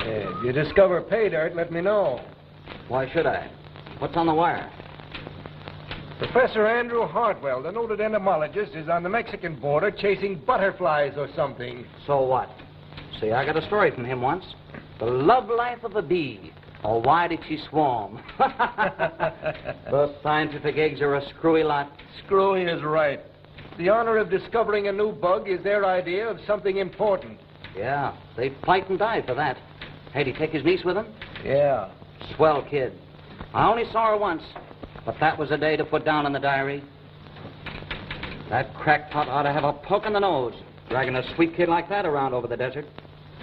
If you discover pay dirt, let me know. Why should I? What's on the wire? Professor Andrew Hartwell, the noted entomologist, is on the Mexican border chasing butterflies or something. So what? See, I got a story from him once. The love life of a bee. Or why did she swarm? Those scientific eggs are a screwy lot. Screwy is right. The honor of discovering a new bug is their idea of something important. Yeah, they fight and die for that. Hey, did he take his niece with him? Yeah. Swell kid. I only saw her once, but that was a day to put down in the diary. That crackpot ought to have a poke in the nose, dragging a sweet kid like that around over the desert.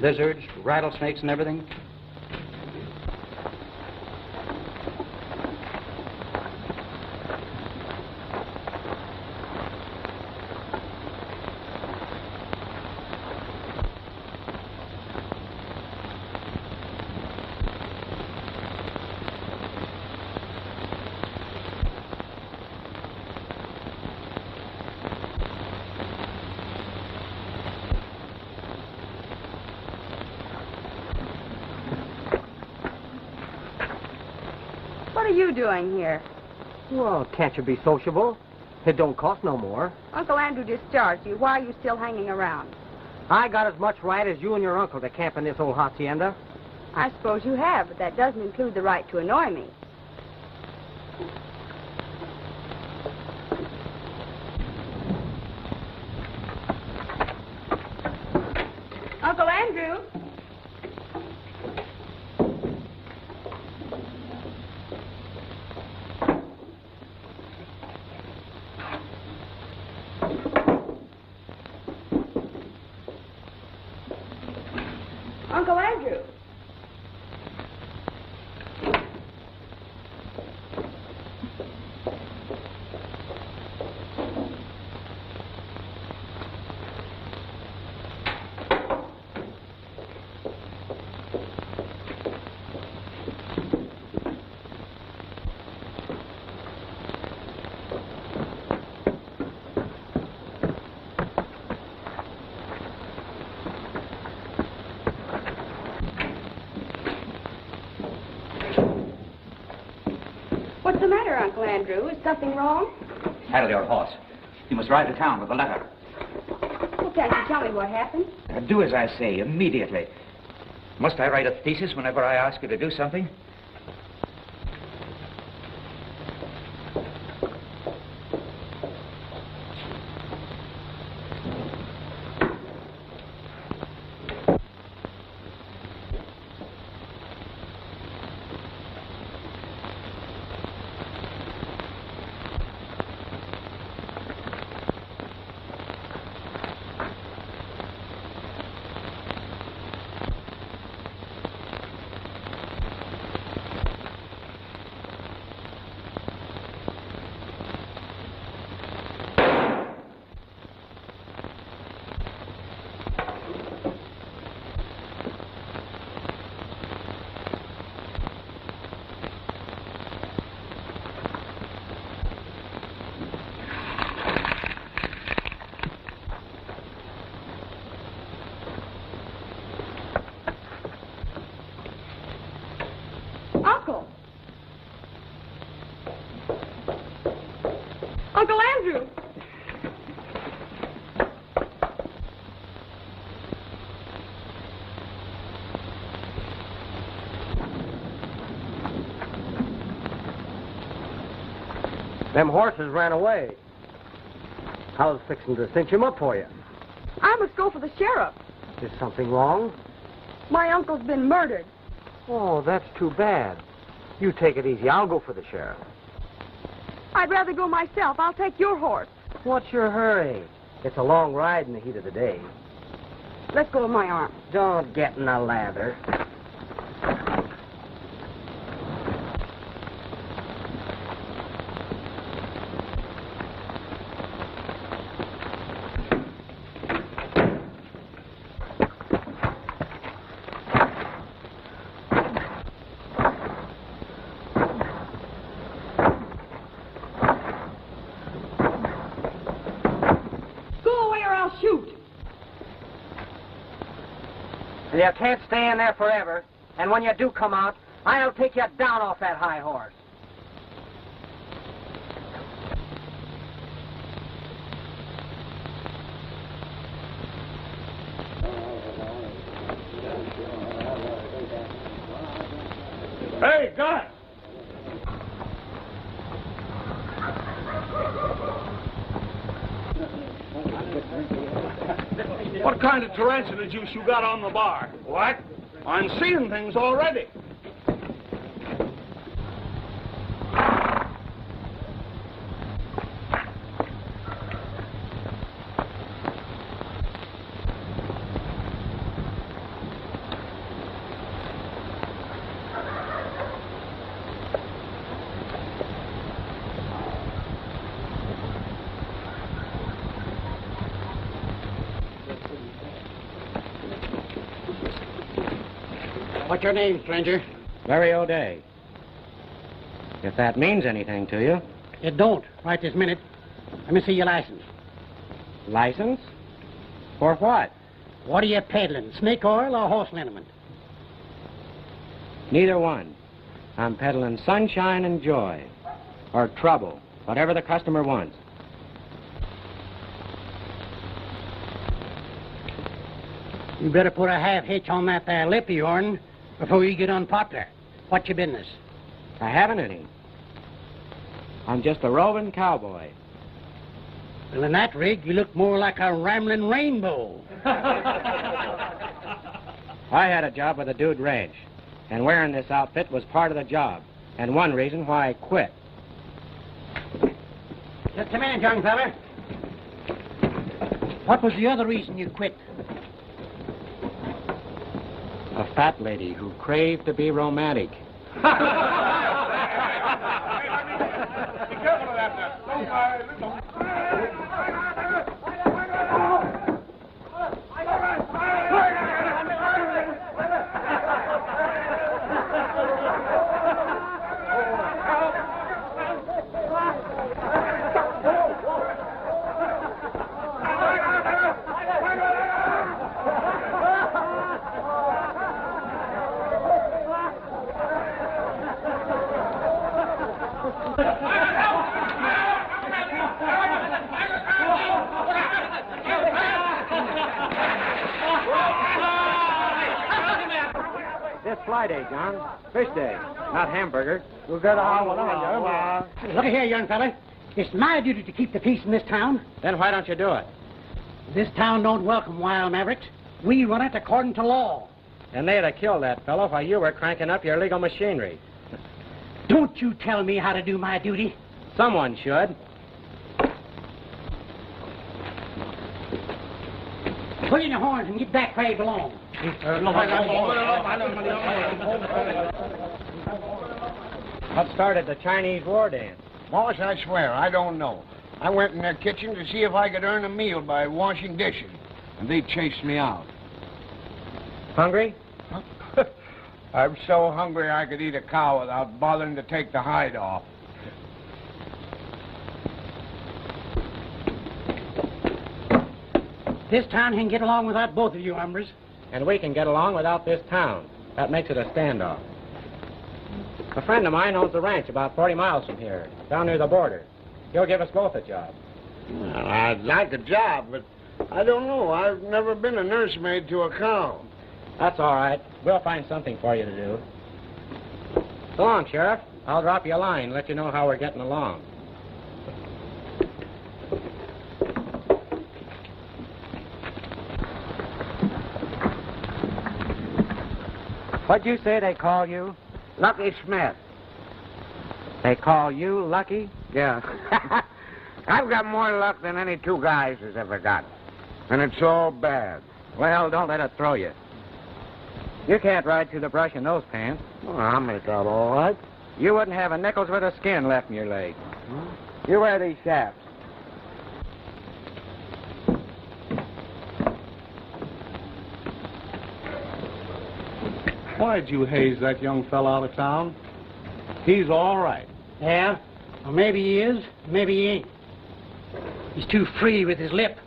Lizards, rattlesnakes, and everything. What are you doing here? Well, can't you be sociable? It don't cost no more. Uncle Andrew discharged you. Why are you still hanging around? I got as much right as you and your uncle to camp in this old hacienda. I suppose you have, but that doesn't include the right to annoy me. Uncle Andrew? Uncle Andrew. What's the matter, Uncle Andrew? Is something wrong? Saddle your horse. You must ride to town with the letter. Well, can't you tell me what happened? Do as I say, immediately. Must I write a thesis whenever I ask you to do something? Uncle Andrew! Them horses ran away. I was fixing to cinch him up for you. I must go for the sheriff. Is something wrong? My uncle's been murdered. Oh, that's too bad. You take it easy. I'll go for the sheriff. I'd rather go myself. I'll take your horse. What's your hurry? It's a long ride in the heat of the day. Let's go with my arm. Don't get in a lather. Well, you can't stay in there forever. And when you do come out, I'll take you down off that high horse. Hey, guys! What kind of tarantula juice you got on the bar? What? I'm seeing things already. What's your name, stranger? Larry O'Day. If that means anything to you. It don't, right this minute. Let me see your license. License? For what? What are you peddling, snake oil or horse liniment? Neither one. I'm peddling sunshine and joy. Or trouble. Whatever the customer wants. You better put a half hitch on that there lip of yourn before you get unpopular. What's your business? I haven't any. I'm just a roving cowboy. Well, in that rig, you look more like a rambling rainbow. I had a job with a dude ranch, and wearing this outfit was part of the job, and one reason why I quit. Just a minute, young fella. What was the other reason you quit? A fat lady who craved to be romantic. Be careful of that now. This fly day, John. Fish day, not hamburger. We'll get on. Look here, young fella. It's my duty to keep the peace in this town. Then why don't you do it? This town don't welcome wild mavericks. We run it according to law. And they'd have killed that fellow while you were cranking up your legal machinery. Don't you tell me how to do my duty. Someone should. Pull in your horns and get back where you belong. What started the Chinese war dance? Boss, I swear, I don't know. I went in their kitchen to see if I could earn a meal by washing dishes, and they chased me out. Hungry? I'm so hungry I could eat a cow without bothering to take the hide off. This town can get along without both of you hombres. And we can get along without this town. That makes it a standoff. A friend of mine owns a ranch about 40 miles from here, down near the border. He'll give us both a job. Well, I'd like a job, but I don't know. I've never been a nursemaid to a cow. That's all right. We'll find something for you to do. So long, Sheriff. I'll drop you a line, let you know how we're getting along. What'd you say they call you? Lucky Smith. They call you Lucky? Yeah. I've got more luck than any two guys has ever got. And it's all bad. Well, don't let it throw you. You can't ride through the brush in those pants. Well, I'll make out all right. You wouldn't have a nickel's worth of skin left in your leg. You wear these chaps. Why'd you haze that young fella out of town? He's all right. Yeah? Well, maybe he is, maybe he ain't. He's too free with his lip.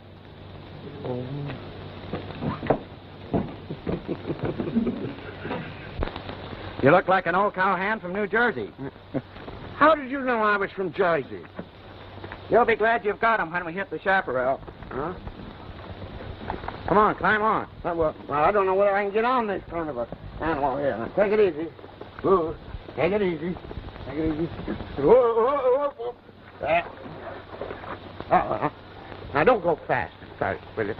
You look like an old cowhand from New Jersey. How did you know I was from Jersey? You'll be glad you've got him when we hit the chaparral. Huh? Come on, climb on. Well, I don't know whether I can get on this kind of a animal here. Now, take it easy. Ooh, take it easy. Take it easy. Whoa. There. Now, don't go fast. Sorry, will you?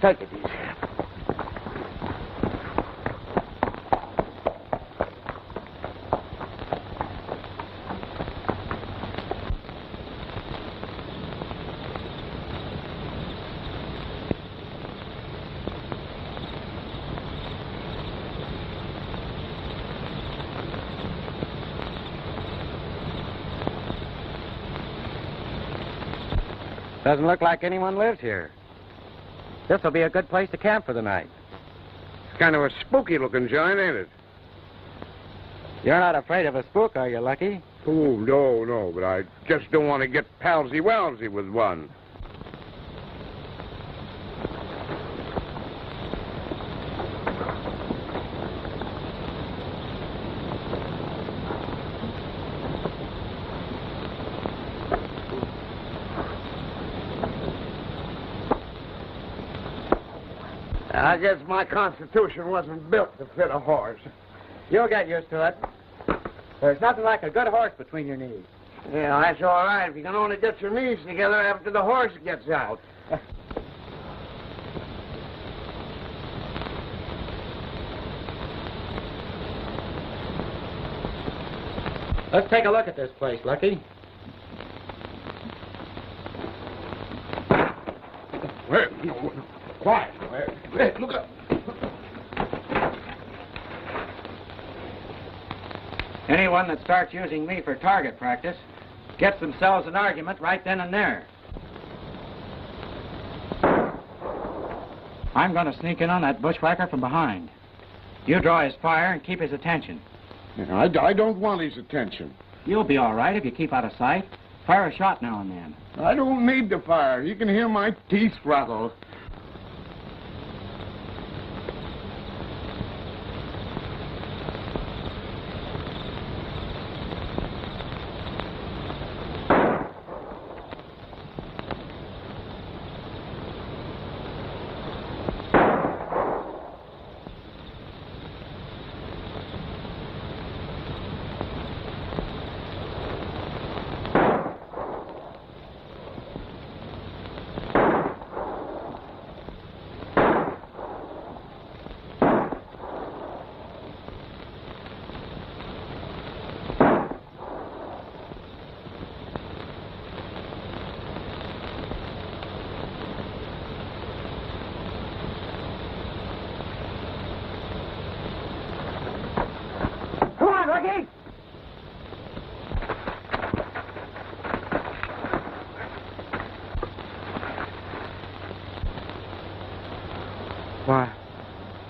Take it easy. Doesn't look like anyone lives here. This will be a good place to camp for the night. It's kind of a spooky-looking joint, ain't it? You're not afraid of a spook, are you, Lucky? Oh, no, but I just don't want to get palsy-walsy with one. I guess my constitution wasn't built to fit a horse. You'll get used to it. There's nothing like a good horse between your knees. Yeah, that's all right if you can only get your knees together after the horse gets out. Let's take a look at this place, Lucky. Where? Quiet. Where? Look up. Anyone that starts using me for target practice gets themselves an argument right then and there. I'm going to sneak in on that bushwhacker from behind. You draw his fire and keep his attention. Yeah, I don't want his attention. You'll be all right if you keep out of sight. Fire a shot now and then. I don't need the fire. You can hear my teeth rattle.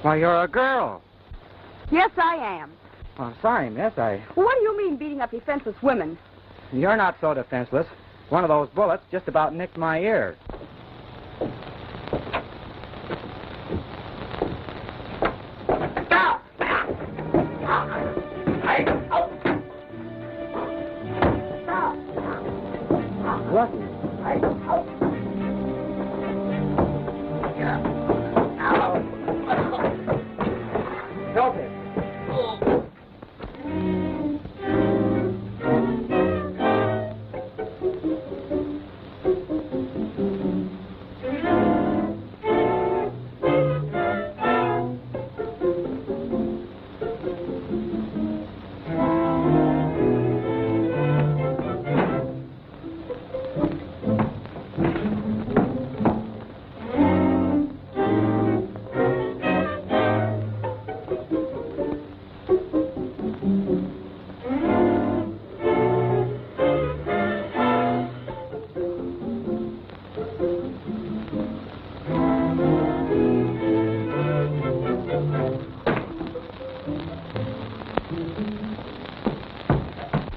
Why, you're a girl. Yes, I am. I'm sorry, miss. Well, what do you mean beating up defenseless women? You're not so defenseless. One of those bullets just about nicked my ear. Lucky. Help him.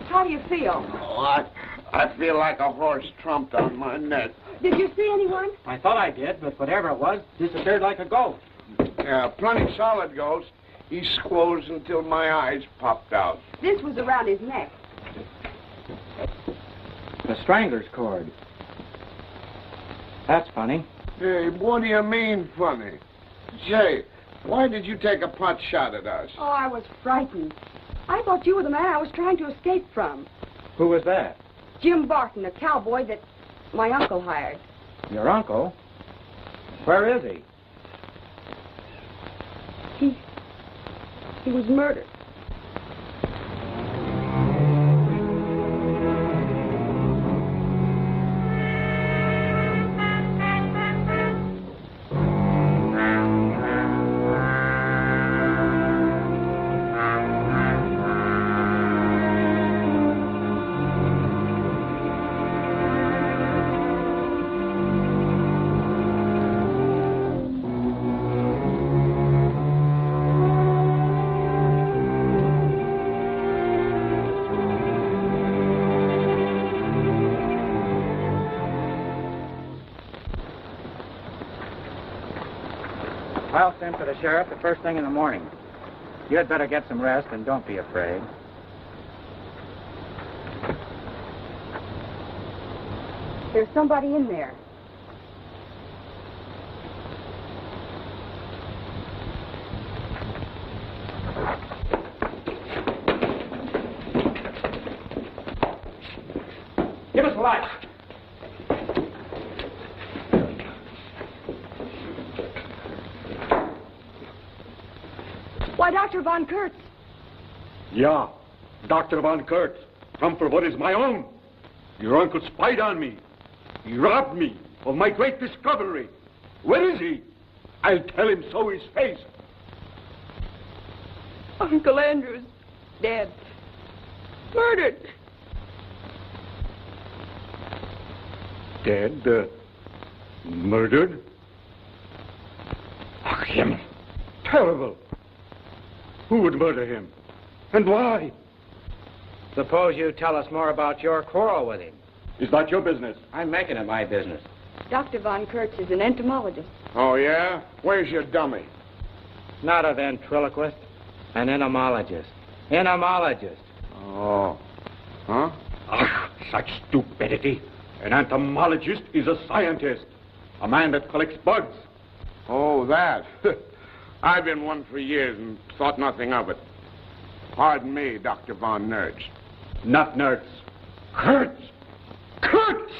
How do you feel? Oh, I feel like a horse trumped on my neck. Did you see anyone? I thought I did, but whatever it was, disappeared like a ghost. Yeah, plenty solid ghost. He squoze until my eyes popped out. This was around his neck. The strangler's cord. That's funny. Hey, what do you mean, funny? Say, why did you take a pot shot at us? Oh, I was frightened. I thought you were the man I was trying to escape from. Who was that? Jim Barton, a cowboy that my uncle hired. Your uncle? Where is he? He was murdered. I'll send for the sheriff the first thing in the morning. You'd better get some rest and don't be afraid. There's somebody in there. Give us a light. Why, Dr. Von Kurtz. Yeah, Dr. Von Kurtz. Come for what is my own. Your uncle spied on me. He robbed me of my great discovery. Where is he? I'll tell him so his face. Uncle Andrew's dead. Murdered. Dead? Murdered? Ach, him. Terrible. Who would murder him? And why? Suppose you tell us more about your quarrel with him. Is that your business? I'm making it my business. Dr. Von Kurtz is an entomologist. Oh, yeah? Where's your dummy? Not a ventriloquist, an entomologist. Entomologist. Oh. Huh? Ach, such stupidity. An entomologist is a scientist. A man that collects bugs. Oh, that. I've been one for years and thought nothing of it. Pardon me, Dr. Von Nerds. Not Nerds. Kurtz! Kurtz!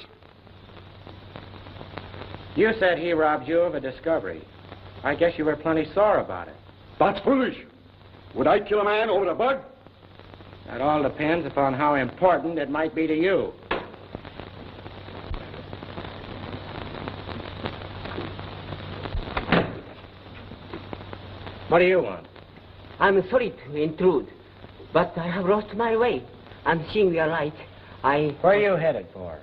You said he robbed you of a discovery. I guess you were plenty sore about it. That's foolish. Would I kill a man over a bug? That all depends upon how important it might be to you. What do you want? I'm sorry to intrude, but I have lost my way. I'm seeing your light. Where are you headed for?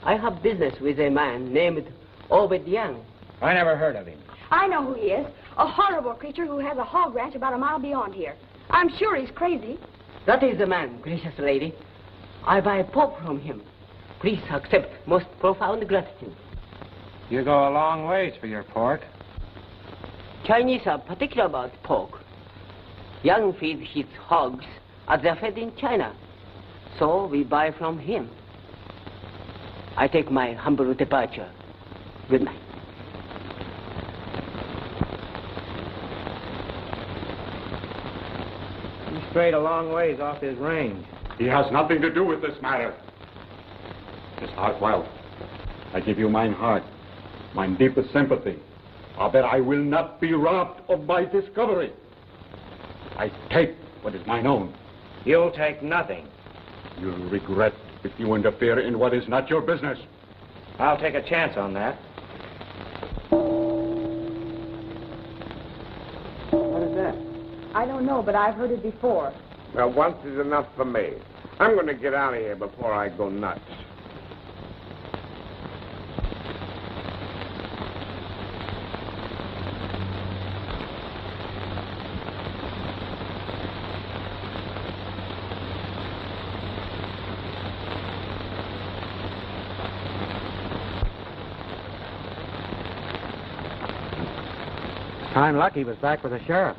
I have business with a man named Obrigada. I never heard of him. I know who he is. A horrible creature who has a hog ranch about a mile beyond here. I'm sure he's crazy. That is the man, gracious lady. I buy pork from him. Please accept most profound gratitude. You go a long ways for your pork. Chinese are particular about pork. Yang feeds his hogs as they're fed in China. So we buy from him. I take my humble departure. Good night. He strayed a long ways off his range. He has nothing to do with this matter. Miss Hartwell, I give you mine heart, mine deepest sympathy. I bet I will not be robbed of my discovery. I take what is mine own. You'll take nothing. You'll regret if you interfere in what is not your business. I'll take a chance on that. What is that? I don't know, but I've heard it before. Well, once is enough for me. I'm going to get out of here before I go nuts. I'm lucky he was back with the sheriff.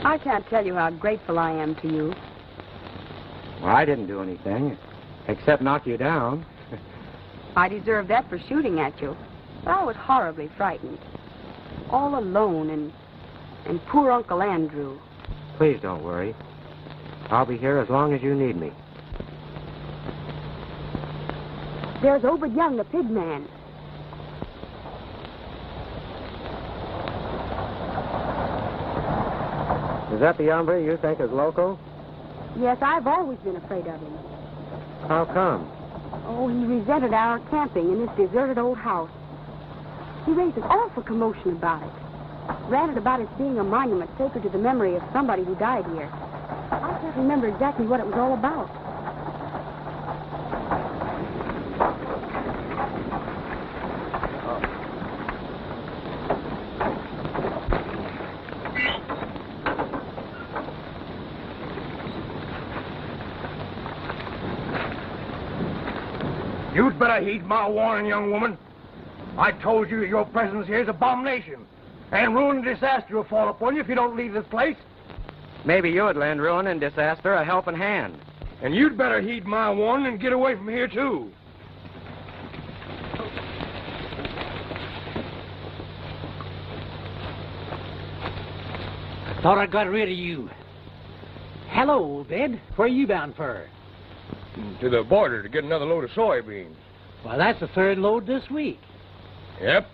I can't tell you how grateful I am to you. Well, I didn't do anything, except knock you down. I deserve that for shooting at you. But I was horribly frightened. All alone and poor Uncle Andrew. Please don't worry. I'll be here as long as you need me. There's Obed Young, the pig man. Is that the hombre you think is loco? Yes, I've always been afraid of him. How come? Oh, he resented our camping in this deserted old house. He raised an awful commotion about it. Ranted about its being a monument sacred to the memory of somebody who died here. I can't remember exactly what it was all about. You'd better heed my warning, young woman. I told you your presence here is abomination. And ruin and disaster will fall upon you if you don't leave this place. Maybe you would lend ruin and disaster a helping hand. And you'd better heed my warning and get away from here, too. Thought I got rid of you. Hello, Obed. Where are you bound for? To the border to get another load of soybeans. Well, that's the third load this week. Yep.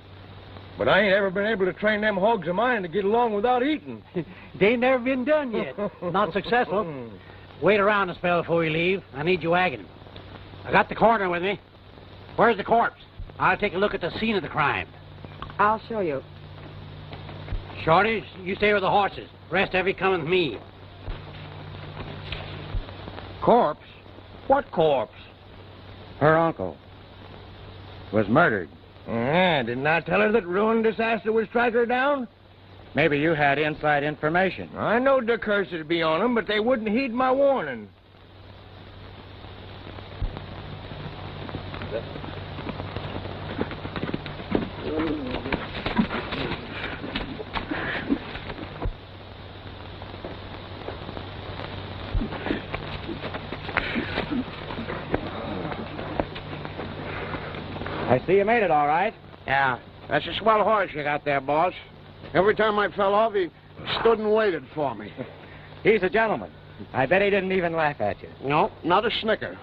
But I ain't ever been able to train them hogs of mine to get along without eating. They ain't never been done yet. Not successful. Wait around a spell before you leave. I need you wagon. I got the coroner with me. Where's the corpse? I'll take a look at the scene of the crime. I'll show you. Shorty, you stay with the horses. Rest every coming with me. Corpse? What corpse? Her uncle was murdered. Didn't I tell her that ruin and disaster would strike her down? Maybe you had inside information. I knowed the curse would be on them, but they wouldn't heed my warning. I see you made it all right. Yeah, that's a swell horse you got there, boss. Every time I fell off, he stood and waited for me. He's a gentleman. I bet he didn't even laugh at you. No, not a snicker.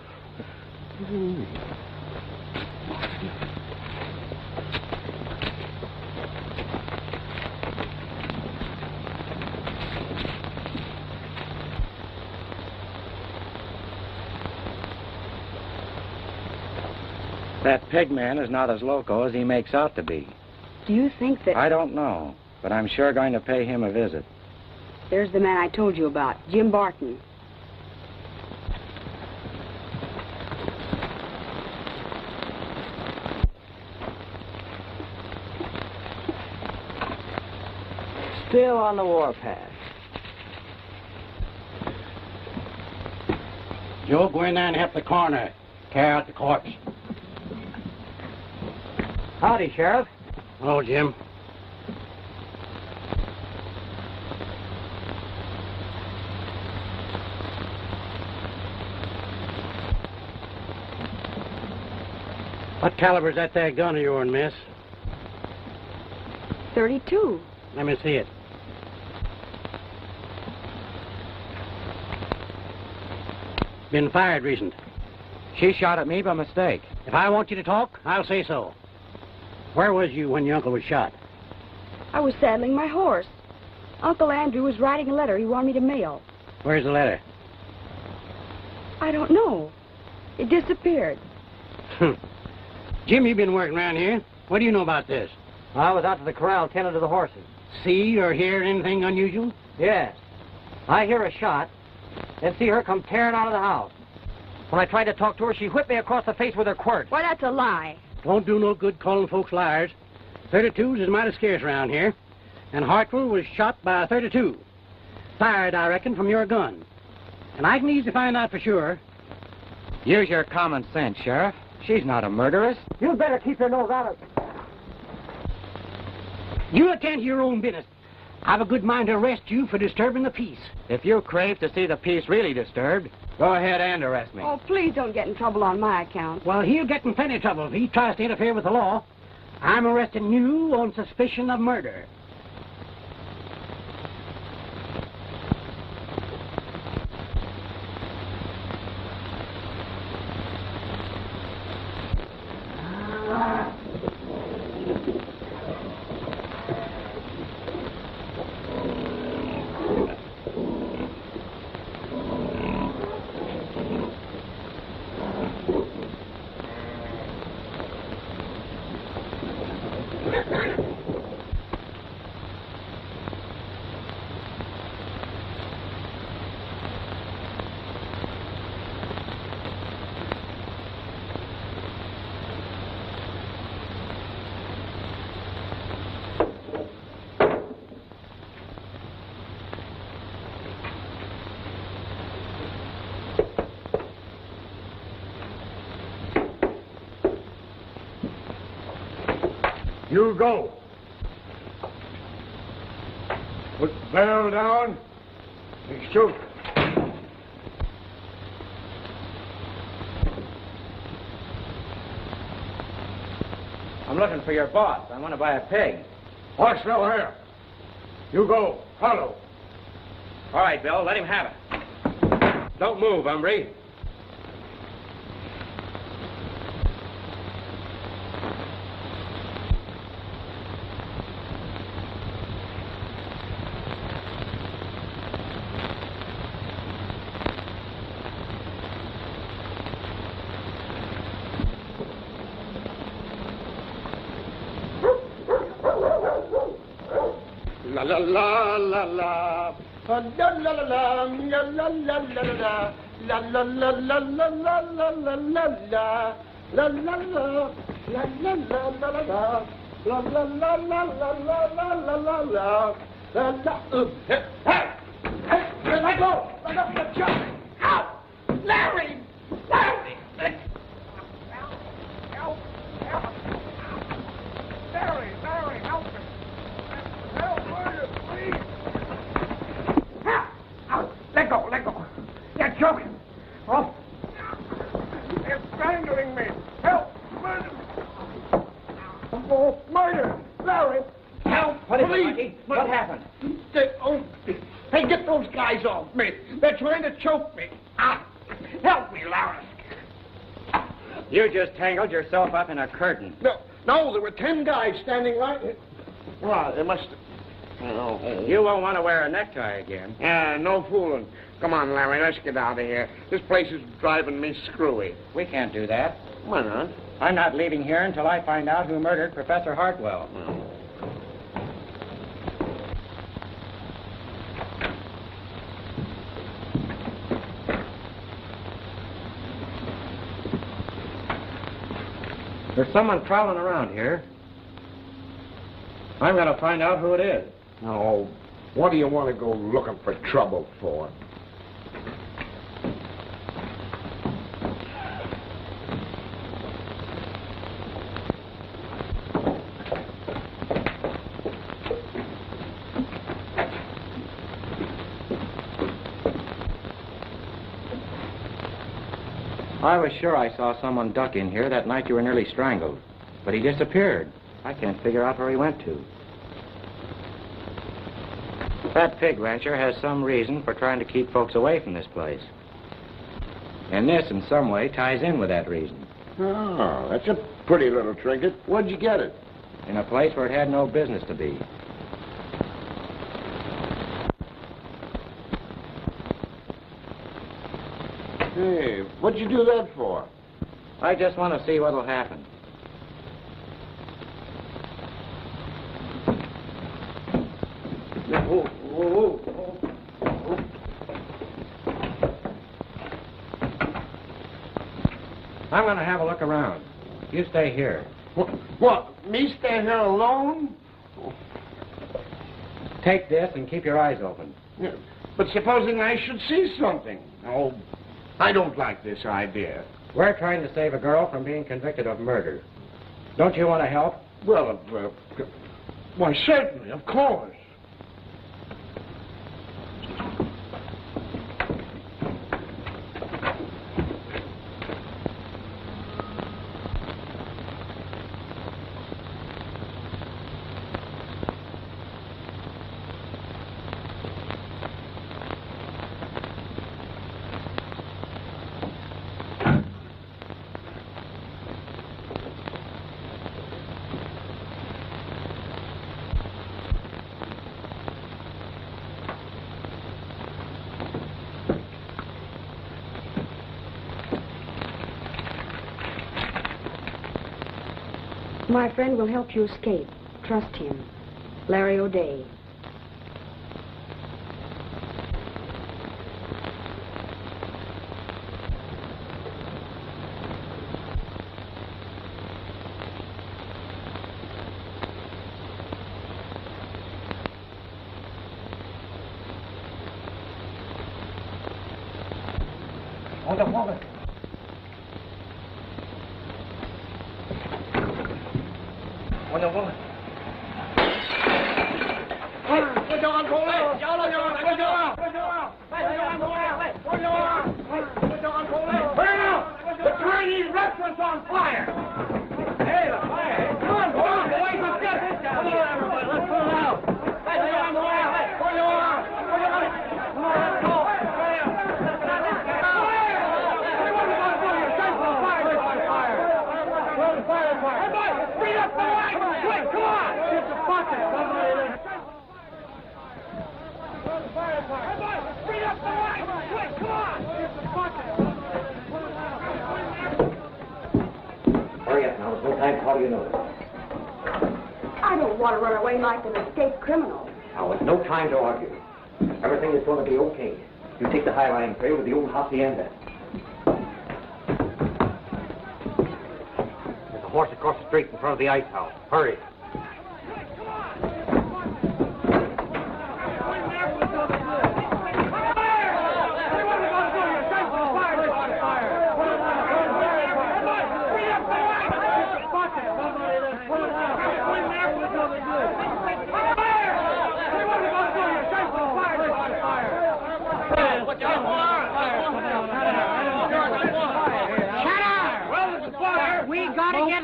That pig man is not as loco as he makes out to be. Do you think that... I don't know, but I'm sure going to pay him a visit. There's the man I told you about, Jim Barton. Still on the warpath. Joe, go in there and help the coroner carry out the corpse. Howdy, Sheriff. Hello, Jim. What caliber's that there gun of yours, miss? .32. Let me see it. Been fired recent. She shot at me by mistake. If I want you to talk, I'll say so. Where was you when your uncle was shot? I was saddling my horse. Uncle Andrew was writing a letter he wanted me to mail. Where's the letter? I don't know. It disappeared. Jim, you've been working around here. What do you know about this? I was out to the corral tending to the horses. See or hear anything unusual? Yes. I hear a shot, then see her come tearing out of the house. When I tried to talk to her, she whipped me across the face with her quirt. Why, that's a lie. Don't do no good calling folks liars. 32s is mighty scarce around here. And Hartwell was shot by a 32. Fired, I reckon, from your gun. And I can easily find out for sure. Use your common sense, Sheriff. She's not a murderess. You'd better keep your nose out of it. You attend to your own business. I've a good mind to arrest you for disturbing the peace. If you crave to see the peace really disturbed, go ahead and arrest me. Oh, please don't get in trouble on my account. Well, he'll get in plenty of trouble if he tries to interfere with the law. I'm arresting you on suspicion of murder. You go. Put the barrel down and shoot. I'm looking for your boss. I want to buy a pig. Horse no here. You go. Follow. All right, Bill, let him have it. Don't move, hombre. La la la la la. La la la la la la la la la la la la la la la la la la la. La la la la la la la la la. La la la la la la la la la la. La la. Hey! Hey! Let go! Let go! Let go! Ow! Larry! Larry! Help! Help! Larry! Help me! Help, please! Let go! You're choking! Oh! They're strangling me! Help! Murder! Oh, murder! Larry! Help! What is it, Please! Lucky? What happened? Hey, get those guys off me! They're trying to choke me! Ah! Help me, Larry! You just tangled yourself up in a curtain. No, there were 10 guys standing right here. Well, they must have... Oh. You won't want to wear a necktie again. Yeah, no fooling. Come on, Larry, let's get out of here. This place is driving me screwy. We can't do that. Why not? I'm not leaving here until I find out who murdered Professor Hartwell. There's someone prowling around here. I'm going to find out who it is. No. What do you want to go looking for trouble for? I was sure I saw someone duck in here that night you were nearly strangled. But he disappeared. I can't figure out where he went to. That pig rancher has some reason for trying to keep folks away from this place. And this, in some way, ties in with that reason. Oh, that's a pretty little trinket. Where'd you get it? In a place where it had no business to be. Hey, what'd you do that for? I just want to see what'll happen. I'm going to have a look around. You stay here. What? Me stay here alone? Take this and keep your eyes open. Yeah, but supposing I should see something? Oh, I don't like this idea. We're trying to save a girl from being convicted of murder. Don't you want to help? Well, Why, certainly, of course. My friend will help you escape. Trust him. Larry O'Day. Hold up, hold up. Hold up, hold up. The Chinese restaurant's on fire! Hey, the fire! Come on, boys, let's get this down. Come on, everybody, let's put it out. Come on, let's go. Bring up the light! Quick, come on! Get the bucket! Bring up the light! Quick, come on! Get the bucket! Hurry up now. There's no time to call you notice. I don't want to run away like an escaped criminal. Now, it's no time to argue. Everything is going to be okay. You take the High Line trail to the old hacienda. There's a horse across the street in front of the ice house. Hurry.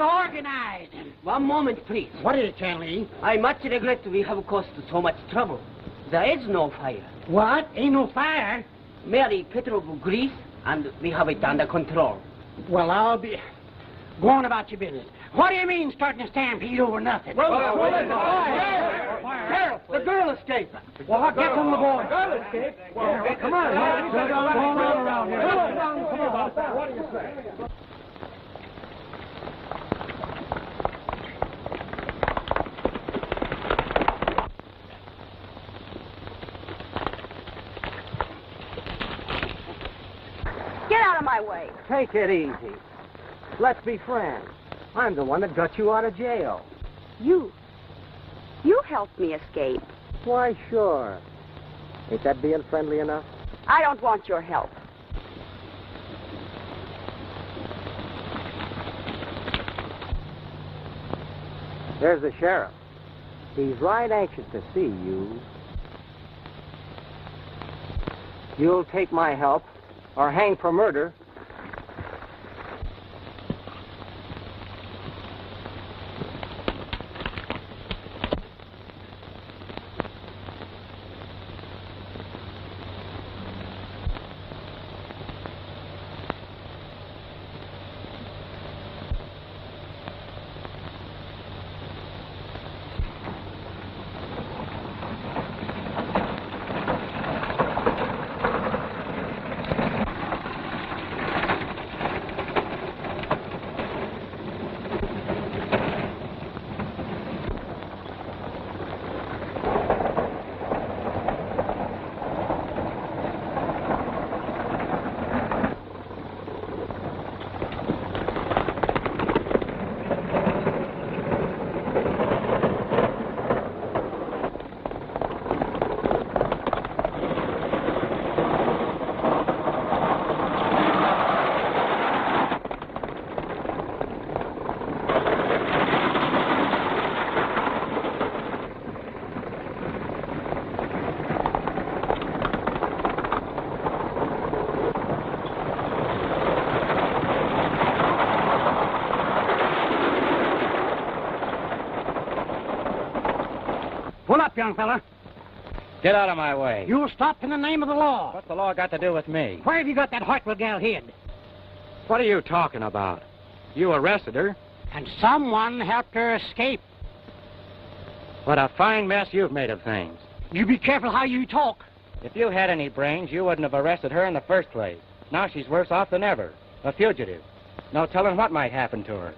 Organized. One moment, please. What is it, Chanley? I much regret we have caused so much trouble. There is no fire. What? Ain't no fire? Merely petrol grease, and we have it under control. Well, I'll be... Go on about your business. What do you mean starting a stampede over nothing? Carol, the girl escaped. Well, get them the boy. The girl escaped? Well, come on. Come on around here. Come on. What do you say? Get out of my way. Take it easy. Let's be friends. I'm the one that got you out of jail. You helped me escape. Why, sure. Ain't that being friendly enough? I don't want your help. There's the sheriff. He's right anxious to see you. You'll take my help, or hang for murder. young fella. Get out of my way. You'll stop in the name of the law. What's the law got to do with me? Where have you got that Hartwell gal hid? What are you talking about? You arrested her. And someone helped her escape. What a fine mess you've made of things. You be careful how you talk. If you had any brains, you wouldn't have arrested her in the first place. Now she's worse off than ever. A fugitive. No telling what might happen to her.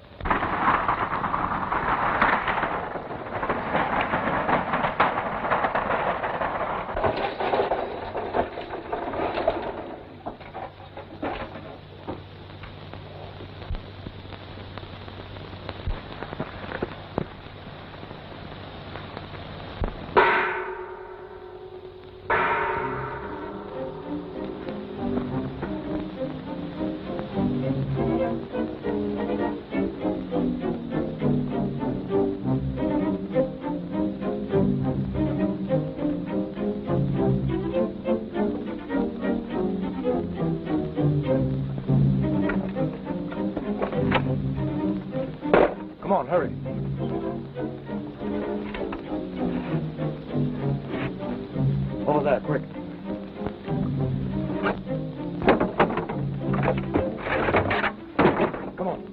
Come on, hurry. Over there, quick. Come on.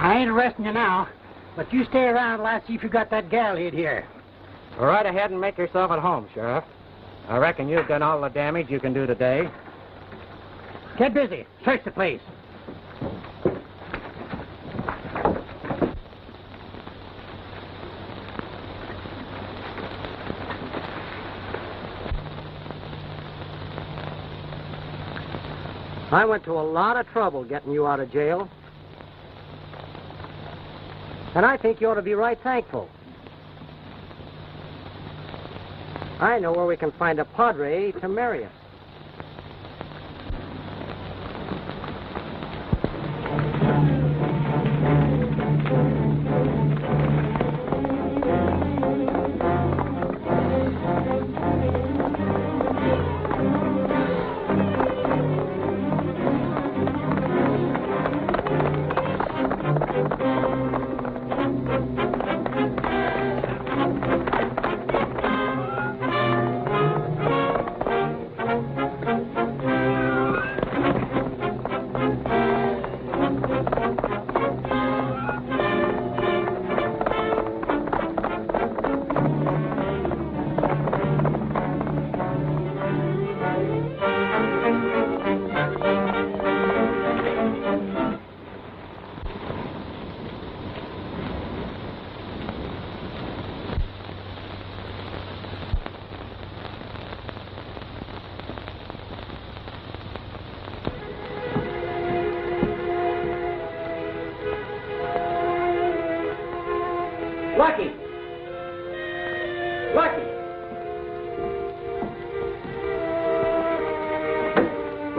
I ain't arresting you now, but you stay around till I see if you got that gal hid here. Go right ahead and make yourself at home, Sheriff. I reckon you've done all the damage you can do today. Get busy. Search the place. I went to a lot of trouble getting you out of jail. And I think you ought to be right thankful. I know where we can find a padre to marry us.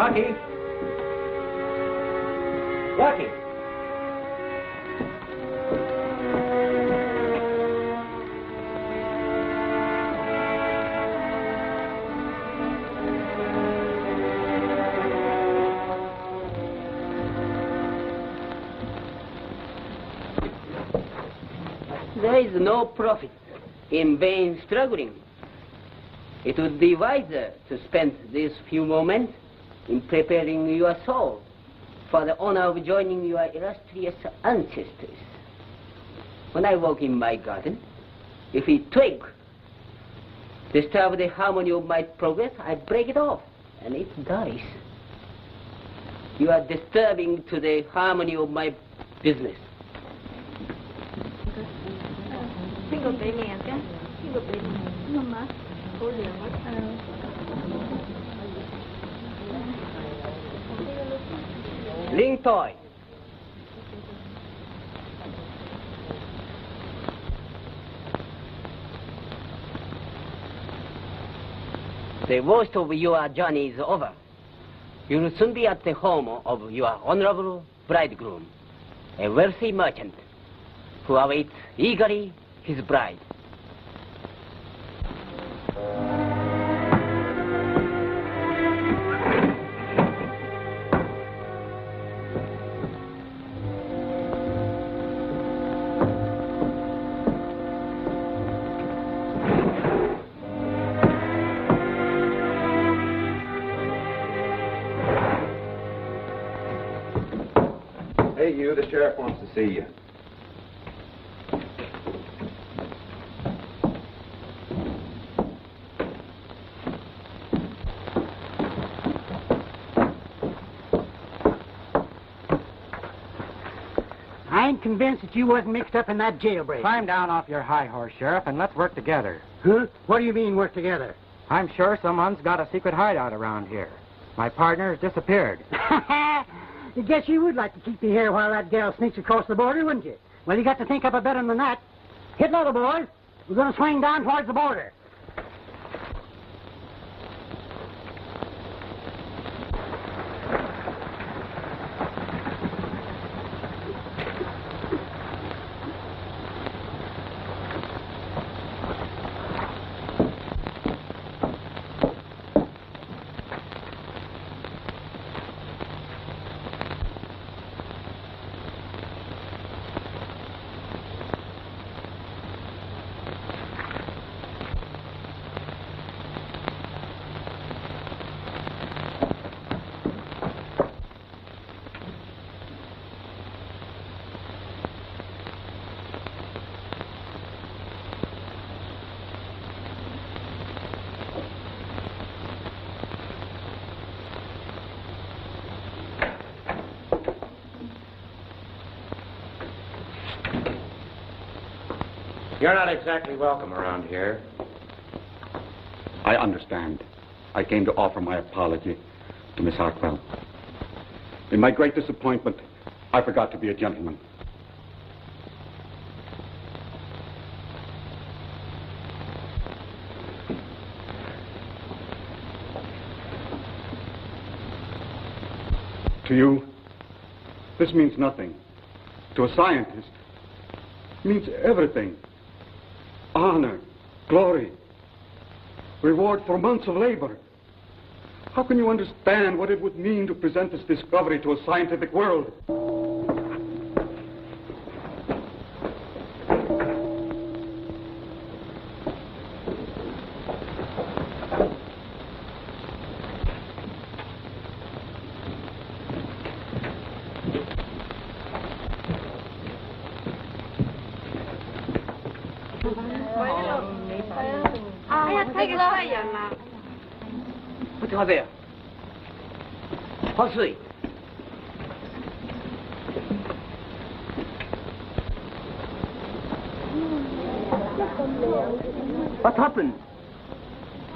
Lucky. Lucky. There is no profit in vain struggling. It would be wiser to spend these few moments in preparing your soul for the honor of joining your illustrious ancestors. When I walk in my garden, if a twig disturbs the harmony of my progress, I break it off and it dies. You are disturbing to the harmony of my business. Ring toy. The worst of your journey is over. You will soon be at the home of your honorable bridegroom, a wealthy merchant who awaits eagerly his bride. Hey, you, the sheriff wants to see you. I ain't convinced that you wasn't mixed up in that jailbreak. Climb down off your high horse, Sheriff, and let's work together. Huh? What do you mean, work together? I'm sure someone's got a secret hideout around here. My partner has disappeared. I guess you would like to keep me here while that gal sneaks across the border, wouldn't you? Well, you got to think up a better than that. Hit level, boys. We're going to swing down towards the border. You're not exactly welcome around here. I understand. I came to offer my apology to Miss Hartwell. In my great disappointment, I forgot to be a gentleman. To you, this means nothing. To a scientist, it means everything. Honor, glory, reward for months of labor. How can you understand what it would mean to present this discovery to a scientific world? 어떡하세요? 허수이. What happened?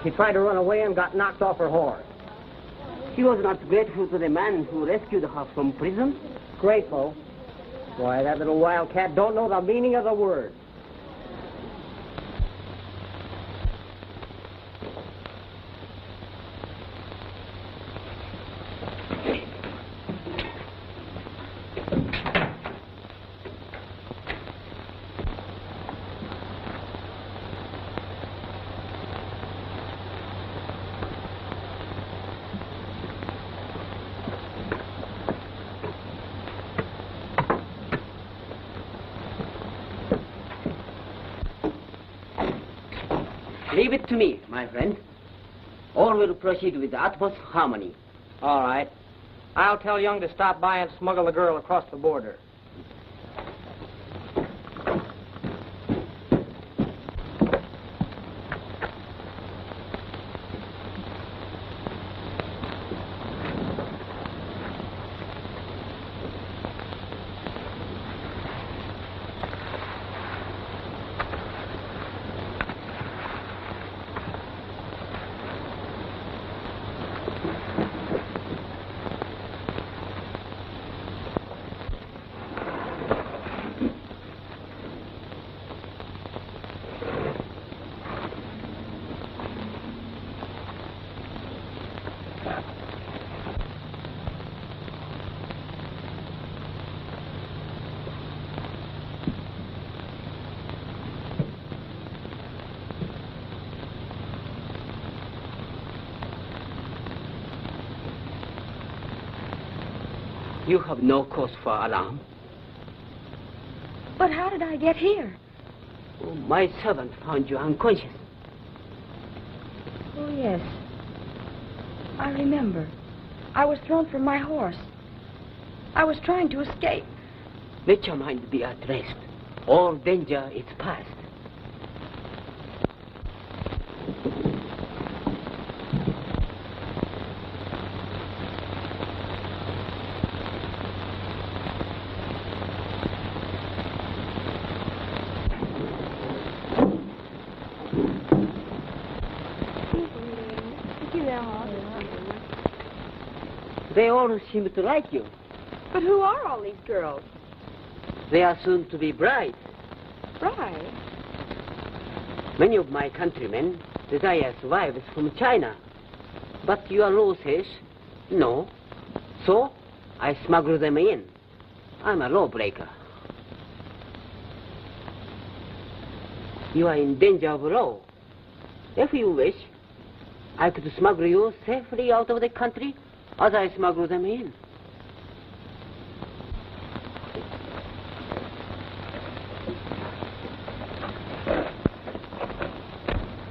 She tried to run away and got knocked off her horse. She was not grateful to the man who rescued her from prison. Grateful? Why, that little wildcat don't know the meaning of the word. Leave it to me, my friend. All will proceed with the utmost harmony. All right. I'll tell Young to stop by and smuggle the girl across the border. You have no cause for alarm. But how did I get here? Oh, my servant found you unconscious. Oh, yes. I remember. I was thrown from my horse. I was trying to escape. Let your mind be at rest. All danger is past. They all seem to like you. But who are all these girls? They are soon to be brides. Brides? Many of my countrymen desire wives from China. But your law says no. So I smuggle them in. I'm a lawbreaker. You are in danger of law. If you wish, I could smuggle you safely out of the country as I smuggle them in.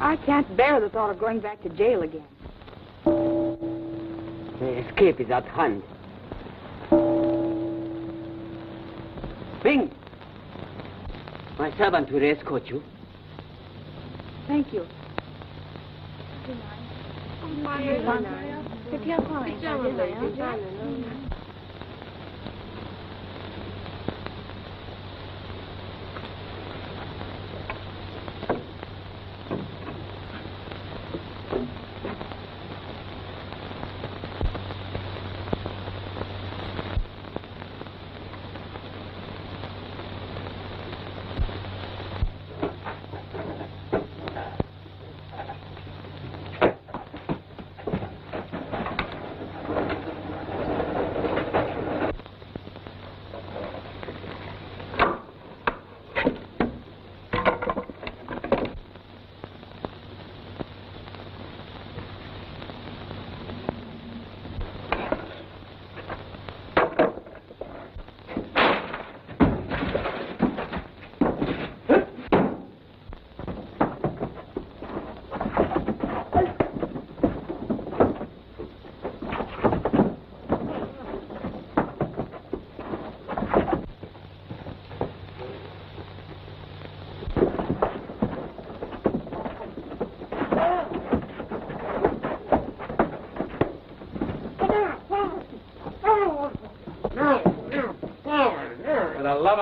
I can't bear the thought of going back to jail again. The escape is at hand. Bing! My servant will escort you. Thank you.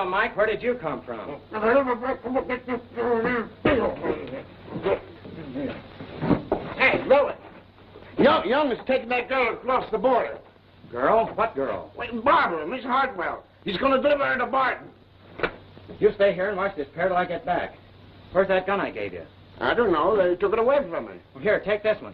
Mike, where did you come from? Hey, Lois. Young is taking that girl across the border. Girl? What girl? Wait, Barbara, Miss Hartwell. He's going to deliver her to Barton. You stay here and watch this pair till I get back. Where's that gun I gave you? I don't know. They took it away from me. Well, here, take this one.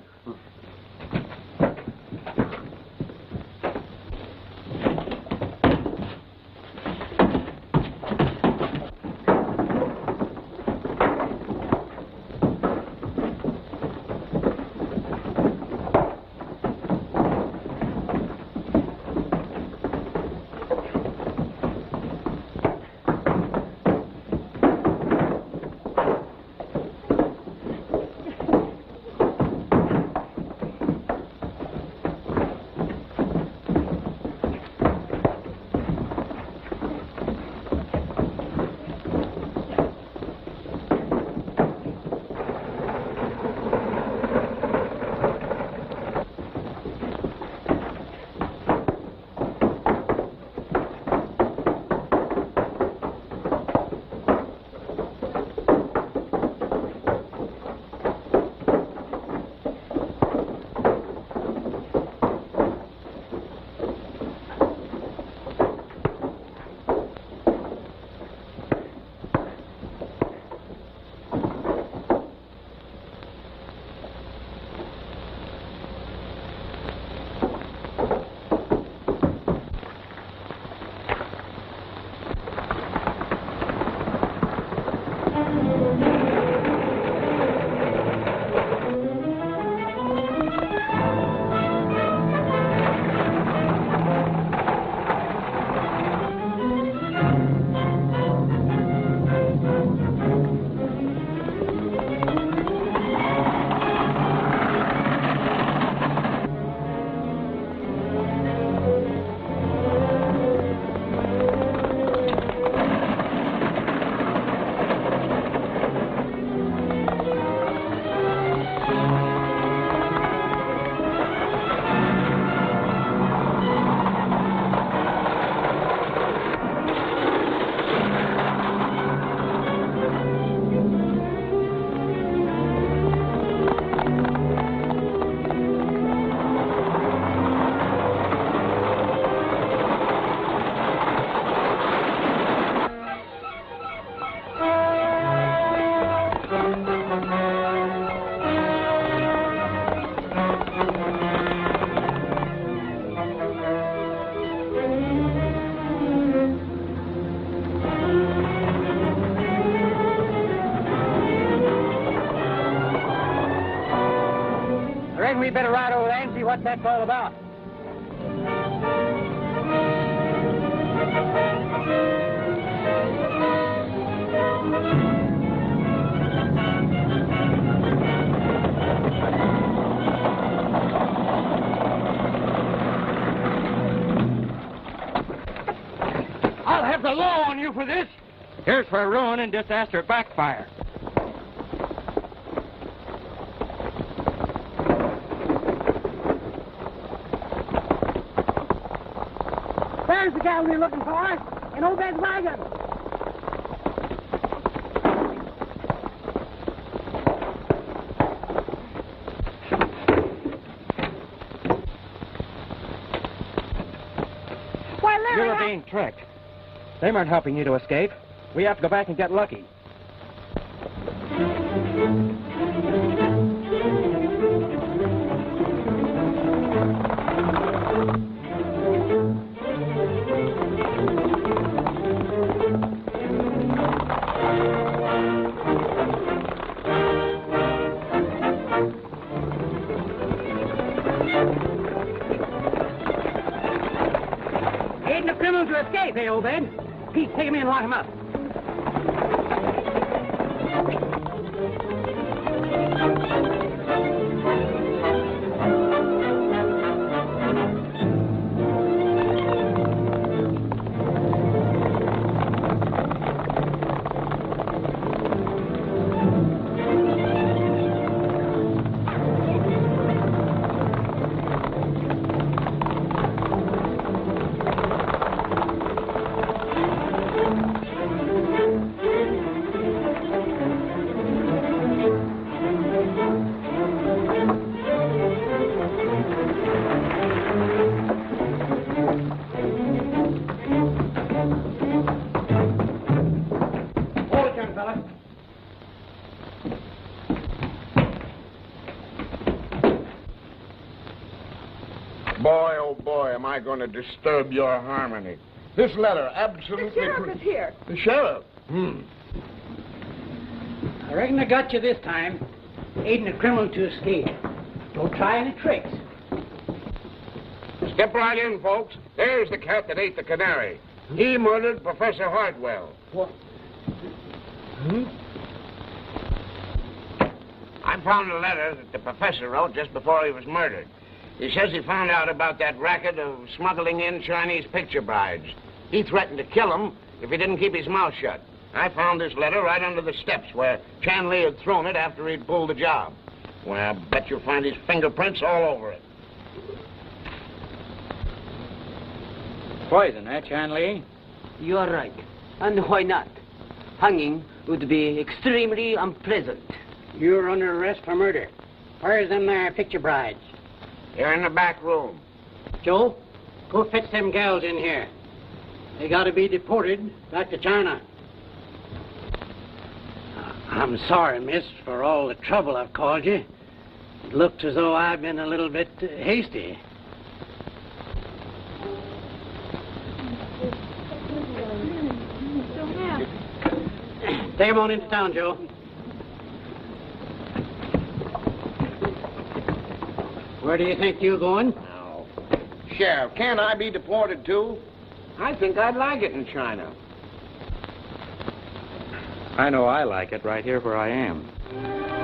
reckon we better ride over there and see what that's all about. I'll have the law on you for this. Here's for ruin and disaster backfire. There's the guy we're looking for, in Obed's wagon. Why, Larry, You were being tricked. They weren't helping you to escape. We have to go back and get lucky. Ain't no criminal to escape, eh, Obed? Pete, take him in and lock him up. Boy, oh boy, am I going to disturb your harmony. This letter absolutely... The sheriff is here. The sheriff? I reckon I got you this time. Aiding a criminal to escape. Don't try any tricks. Step right in, folks. There's the cat that ate the canary. He murdered Professor Hartwell. What? I found a letter that the professor wrote just before he was murdered. He says he found out about that racket of smuggling in Chinese picture brides. He threatened to kill him if he didn't keep his mouth shut. I found this letter right under the steps where Chan Li had thrown it after he'd pulled the job. Well, I bet you'll find his fingerprints all over it. Poison, eh, Chan Li? You are right. And why not? Hanging would be extremely unpleasant. You're under arrest for murder. Where's them there picture brides? They're in the back room. Joe, go fetch them gals in here. They gotta be deported back to China. I'm sorry, miss, for all the trouble I've caused you. It looks as though I've been a little bit hasty. Take them on into town, Joe. Where do you think you're going? Now, Sheriff, can't I be deported too? I think I'd like it in China. I know I like it right here where I am.